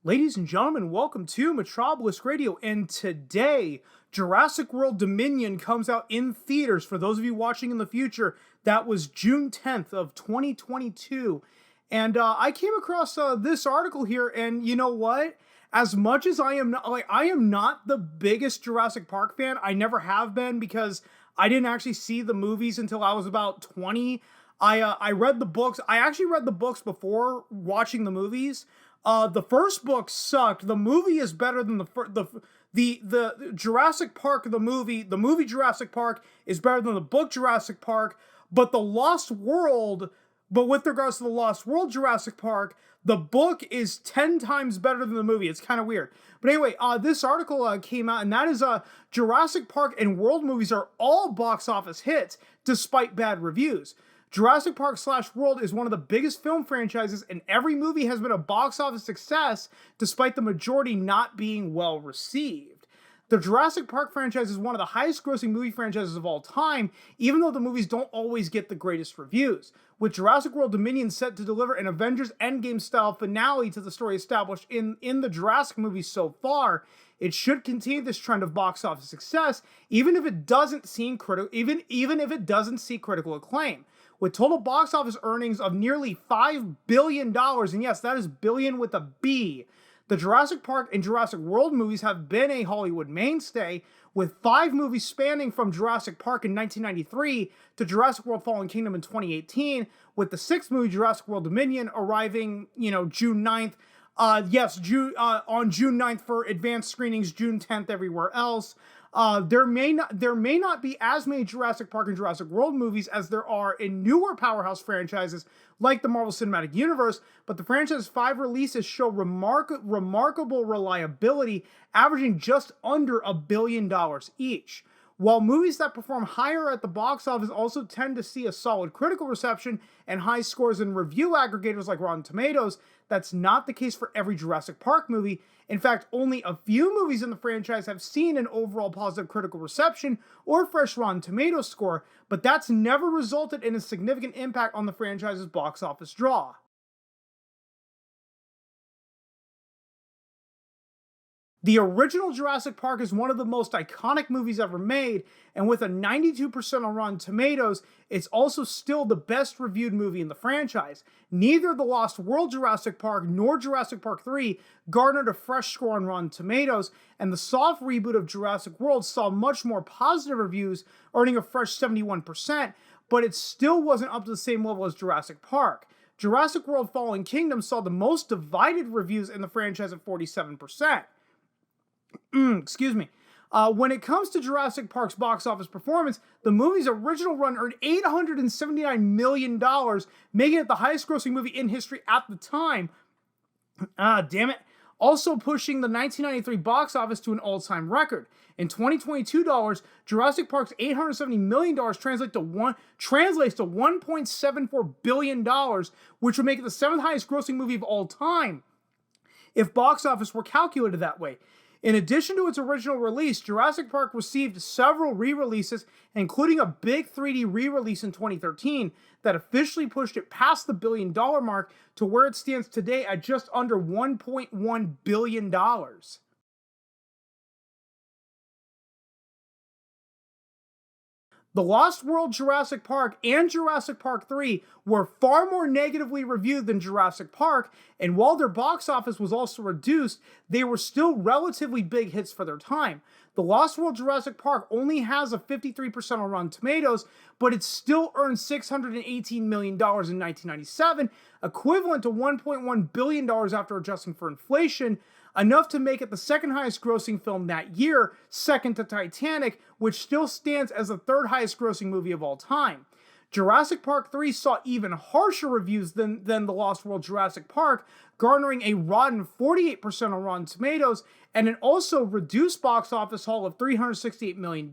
Ladies and gentlemen, welcome to Metropolis Radio, and today, Jurassic World Dominion comes out in theaters. For those of you watching in the future, that was June 10th of 2022, and I came across this article here, and you know what? As much as I am not the biggest Jurassic Park fan. I never have been because I didn't actually see the movies until I was about 20. I read the books. I actually read the books before watching the movies. The first book sucked. The movie is better than the Jurassic Park. The movie Jurassic Park is better than the book Jurassic Park. But with regards to the Lost World Jurassic Park, the book is 10 times better than the movie. It's kind of weird. But anyway, this article came out, and that is Jurassic Park and World movies are all box office hits despite bad reviews. Jurassic Park / World is one of the biggest film franchises, and every movie has been a box office success despite the majority not being well received. The Jurassic Park franchise is one of the highest grossing movie franchises of all time, even though the movies don't always get the greatest reviews. With Jurassic World Dominion set to deliver an Avengers Endgame style finale to the story established in the Jurassic movies so far, it should continue this trend of box office success, even if it doesn't see critical acclaim. With total box office earnings of nearly $5 billion, and yes, that is billion with a B, the Jurassic Park and Jurassic World movies have been a Hollywood mainstay, with 5 movies spanning from Jurassic Park in 1993 to Jurassic World Fallen Kingdom in 2018, with the 6th movie Jurassic World Dominion arriving, June 9th. On June 9th for advanced screenings, June 10th everywhere else. There may not be as many Jurassic Park and Jurassic World movies as there are in newer powerhouse franchises like the Marvel Cinematic Universe, but the franchise's 5 releases show remarkable reliability, averaging just under $1 billion each. While movies that perform higher at the box office also tend to see a solid critical reception and high scores in review aggregators like Rotten Tomatoes, that's not the case for every Jurassic Park movie. In fact, only a few movies in the franchise have seen an overall positive critical reception or fresh Rotten Tomatoes score, but that's never resulted in a significant impact on the franchise's box office draw. The original Jurassic Park is one of the most iconic movies ever made, and with a 92% on Rotten Tomatoes, it's also still the best reviewed movie in the franchise. Neither the Lost World Jurassic Park nor Jurassic Park 3 garnered a fresh score on Rotten Tomatoes, and the soft reboot of Jurassic World saw much more positive reviews, earning a fresh 71%, but it still wasn't up to the same level as Jurassic Park. Jurassic World Fallen Kingdom saw the most divided reviews in the franchise at 47%. Excuse me. When it comes to Jurassic Park's box office performance, the movie's original run earned $879 million, making it the highest grossing movie in history at the time. Damn it. Also pushing the 1993 box office to an all-time record. In 2022 dollars, Jurassic Park's $870 million translates to $1.74 billion, which would make it the 7th highest grossing movie of all time if box office were calculated that way. In addition to its original release, Jurassic Park received several re-releases, including a big 3D re-release in 2013 that officially pushed it past the $1 billion mark to where it stands today at just under $1.1 billion. The Lost World Jurassic Park and Jurassic Park 3 were far more negatively reviewed than Jurassic Park, and while their box office was also reduced, they were still relatively big hits for their time. The Lost World Jurassic Park only has a 53% on Rotten Tomatoes, but it still earned $618 million in 1997, equivalent to $1.1 billion after adjusting for inflation, enough to make it the 2nd highest grossing film that year, second to Titanic, which still stands as the 3rd highest grossing movie of all time. Jurassic Park 3 saw even harsher reviews than The Lost World Jurassic Park, garnering a rotten 48% on Rotten Tomatoes, and an also reduced box office haul of $368 million,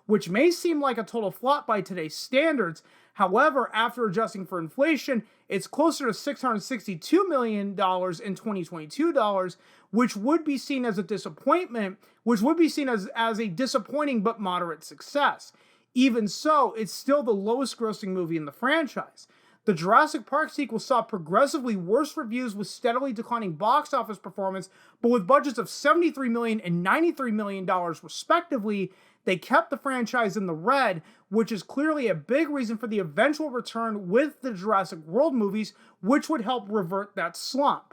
which may seem like a total flop by today's standards. However, after adjusting for inflation, it's closer to $662 million in 2022 dollars, which would be seen as a disappointment, which would be seen as a disappointing but moderate success. Even so, it's still the lowest grossing movie in the franchise. The Jurassic Park sequel saw progressively worse reviews with steadily declining box office performance, but with budgets of $73 million and $93 million respectively, they kept the franchise in the red, which is clearly a big reason for the eventual return with the Jurassic World movies, which would help revert that slump.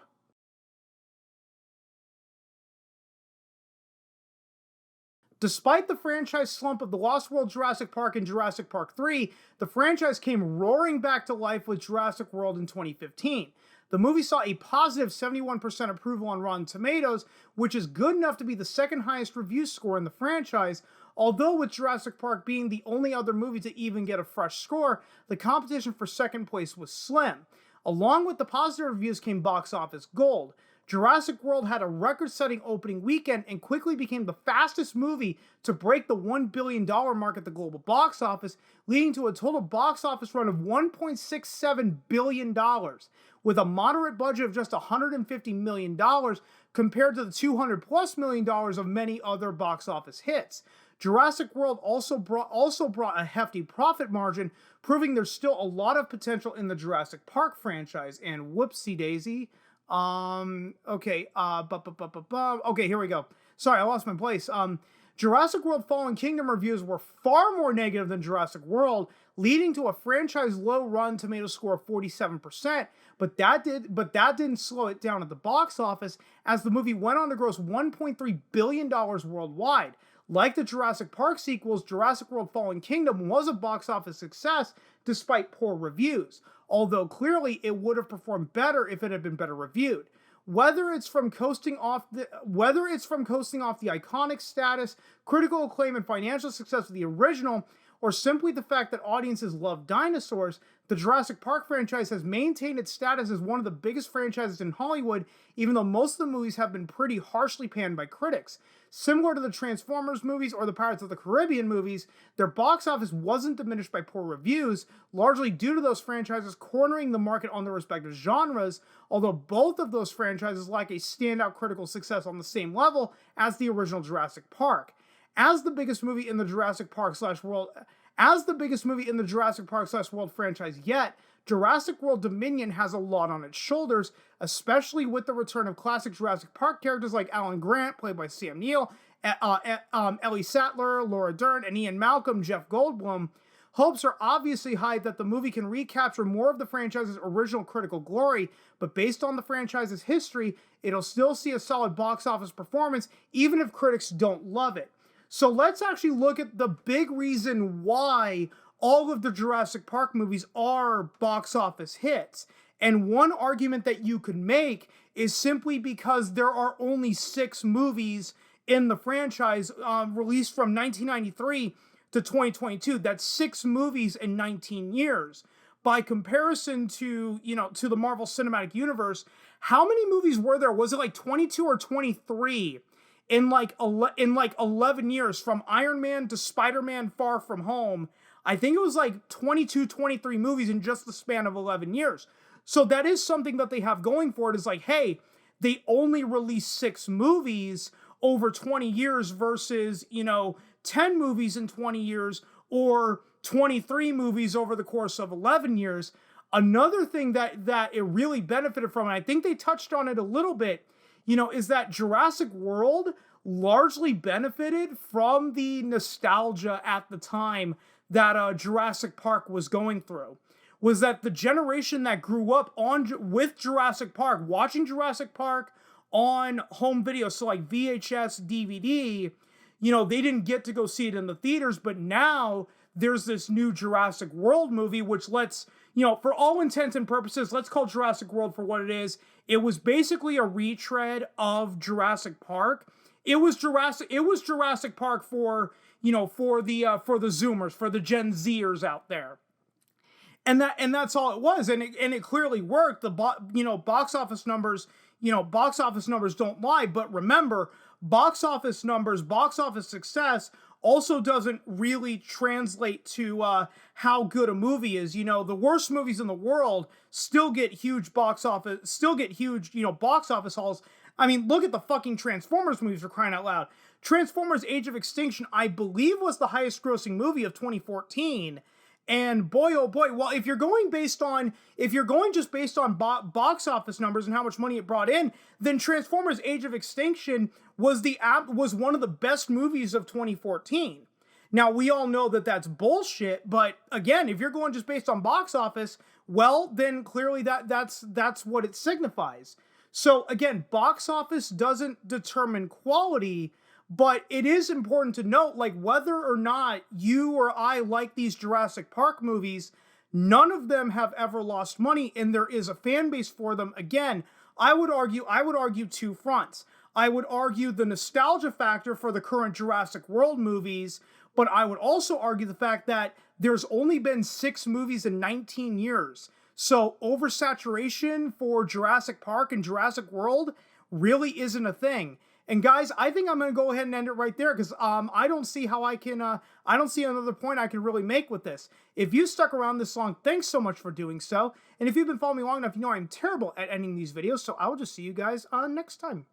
Despite the franchise slump of The Lost World, Jurassic Park, and Jurassic Park 3, the franchise came roaring back to life with Jurassic World in 2015. The movie saw a positive 71% approval on Rotten Tomatoes, which is good enough to be the second highest review score in the franchise, although with Jurassic Park being the only other movie to even get a fresh score, the competition for second place was slim. Along with the positive reviews came box office gold. Jurassic World had a record-setting opening weekend and quickly became the fastest movie to break the $1 billion mark at the global box office, leading to a total box office run of $1.67 billion, with a moderate budget of just $150 million compared to the $200+ million of many other box office hits. Jurassic World also brought a hefty profit margin, proving there's still a lot of potential in the Jurassic Park franchise. And whoopsie daisy. Okay, here we go. Sorry, I lost my place. Jurassic World Fallen Kingdom reviews were far more negative than Jurassic World, leading to a franchise low Rotten Tomatoes score of 47%, but that didn't slow it down at the box office, as the movie went on to gross $1.3 billion worldwide. Like the Jurassic Park sequels, Jurassic World Fallen Kingdom was a box office success despite poor reviews, although clearly it would have performed better if it had been better reviewed. Whether it's from coasting off the iconic status, critical acclaim, and financial success of the original, or simply the fact that audiences love dinosaurs, the Jurassic Park franchise has maintained its status as one of the biggest franchises in Hollywood, even though most of the movies have been pretty harshly panned by critics. Similar to the Transformers movies or the Pirates of the Caribbean movies, their box office wasn't diminished by poor reviews, largely due to those franchises cornering the market on their respective genres, although both of those franchises lack a standout critical success on the same level as the original Jurassic Park. As the biggest movie in the Jurassic Park World franchise yet, Jurassic World Dominion has a lot on its shoulders, especially with the return of classic Jurassic Park characters like Alan Grant, played by Sam Neill, Ellie Sattler, Laura Dern, and Ian Malcolm, Jeff Goldblum. Hopes are obviously high that the movie can recapture more of the franchise's original critical glory, but based on the franchise's history, it'll still see a solid box office performance, even if critics don't love it. So let's actually look at the big reason why all of the Jurassic Park movies are box office hits. And one argument that you could make is simply because there are only 6 movies in the franchise released from 1993 to 2022. That's 6 movies in 19 years. By comparison to the Marvel Cinematic Universe, how many movies were there? Was it like 22 or 23? In like 11 years, from Iron Man to Spider-Man Far From Home, I think it was like 22, 23 movies in just the span of 11 years. So that is something that they have going for it, is like, hey, they only released 6 movies over 20 years versus, 10 movies in 20 years or 23 movies over the course of 11 years. Another thing that it really benefited from, and I think they touched on it a little bit, is that Jurassic World largely benefited from the nostalgia at the time that Jurassic Park was going through. Was that the generation that grew up with Jurassic Park, watching Jurassic Park on home video, so like VHS, DVD, they didn't get to go see it in the theaters, but now there's this new Jurassic World movie, which for all intents and purposes, let's call Jurassic World for what it is. It was basically a retread of Jurassic Park. It was Jurassic Park for the Zoomers, for the Gen Zers out there. And that's all it was, and it clearly worked. The box office numbers don't lie, but remember, box office success also doesn't really translate to how good a movie is. The worst movies in the world still get huge box office hauls. I mean, look at the fucking Transformers movies, for crying out loud. Transformers Age of Extinction, I believe, was the highest grossing movie of 2014. And boy, oh boy, well, if you're going just based on box office numbers and how much money it brought in, then Transformers: Age of Extinction was one of the best movies of 2014. Now, we all know that that's bullshit, but again, if you're going just based on box office, well, then clearly that's what it signifies. So again, box office doesn't determine quality, but it is important to note, like, whether or not you or I like these Jurassic Park movies, none of them have ever lost money, and there is a fan base for them. Again, I would argue two fronts. I would argue the nostalgia factor for the current Jurassic World movies, but I would also argue the fact that there's only been 6 movies in 19 years. So oversaturation for Jurassic Park and Jurassic World really isn't a thing. And guys, I think I'm going to go ahead and end it right there, because I don't see how I don't see another point I can really make with this. If you stuck around this long, thanks so much for doing so. And if you've been following me long enough, you know I'm terrible at ending these videos, so I will just see you guys next time.